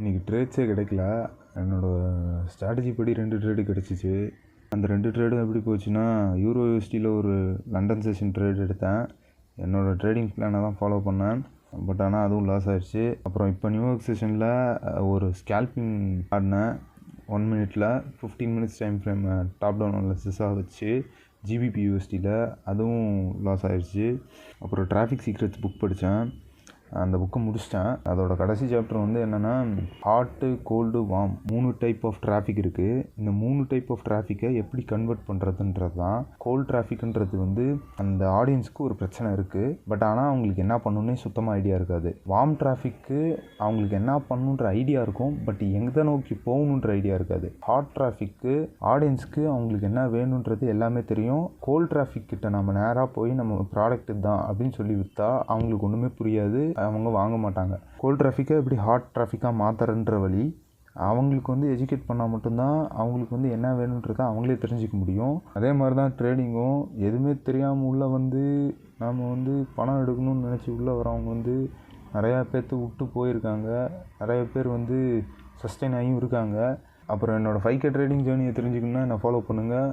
இன்றைக்கி ட்ரேட்ஸே கிடைக்கல. என்னோடய ஸ்ட்ராட்டஜி படி 2 ட்ரேடு கிடச்சிச்சு. அந்த 2 ட்ரேடும் எப்படி போச்சுன்னா, யூரோ யூஎஸ்டியில் ஒரு லண்டன் செஷன் ட்ரேட் எடுத்தேன். என்னோடய ட்ரேடிங் பிளானை தான் ஃபாலோ பண்ணேன். பட் ஆனால் அதுவும் லாஸ் ஆகிடுச்சு. அப்புறம் இப்போ நியூயார்க் செஷனில் ஒரு ஸ்கேல்பிங் ஆடினேன். 1 மினிட்டில் 15 minutes time frame top down அனாலிசிஸாக வச்சு ஜிபிபி யூஎஸ்டியில் அதுவும் லாஸ் ஆகிடுச்சு. அப்புறம் டிராஃபிக் சீக்ரெட்ஸ் புக் படித்தேன். அந்த புக்கை முடிச்சிட்டேன். அதோட கடைசி சாப்டர் வந்து என்னென்னா, hot, cold, warm 3 type of traffic இருக்குது. இந்த 3 டைப் ஆஃப் டிராஃபிக்கை எப்படி கன்வெர்ட் பண்ணுறதுன்றது தான். கோல்டு டிராஃபிக்ன்றது வந்து அந்த ஆடியன்ஸுக்கு ஒரு பிரச்சனை இருக்குது. பட் ஆனால் அவங்களுக்கு என்ன பண்ணணுன்னே சுத்தமாக ஐடியா இருக்காது. வார்ம் டிராஃபிக்கு அவங்களுக்கு என்ன பண்ணணுன்ற ஐடியா இருக்கும், பட் எங்கே நோக்கி போகணுன்ற ஐடியா இருக்காது. ஹாட் டிராஃபிக்கு ஆடியன்ஸுக்கு அவங்களுக்கு என்ன வேணுன்றது எல்லாமே தெரியும். கோல்டு டிராஃபிக் கிட்ட நம்ம நேராக போய் நம்ம ப்ராடக்ட் தான் அப்படின்னு சொல்லி விற்றா அவங்களுக்கு ஒன்றுமே புரியாது, அவங்க வாங்க மாட்டாங்க. கோல்ட் டிராஃபிக்கை எப்படி ஹாட் டிராஃபிக்காக மாற்றுறன்ற வழி அவங்களுக்கு வந்து எஜுகேட் பண்ணால் மட்டும்தான் அவங்களுக்கு வந்து என்ன வேணுன்றதை அவங்களே தெரிஞ்சிக்க முடியும். அதே மாதிரி தான் ட்ரேடிங்கும். எதுவுமே தெரியாமல் உள்ளே வந்து நாம் வந்து பணம் எடுக்கணும்னு நினச்சி உள்ளே வரவங்க வந்து நிறையா பேர்த்து விட்டு போயிருக்காங்க. நிறைய பேர் வந்து சஸ்டெயின் ஆகியும் இருக்காங்க. அப்புறம் என்னோடய 5K ட்ரேடிங் ஜேர்னியை தெரிஞ்சுக்கணுன்னா என்னை ஃபாலோ பண்ணுங்கள்.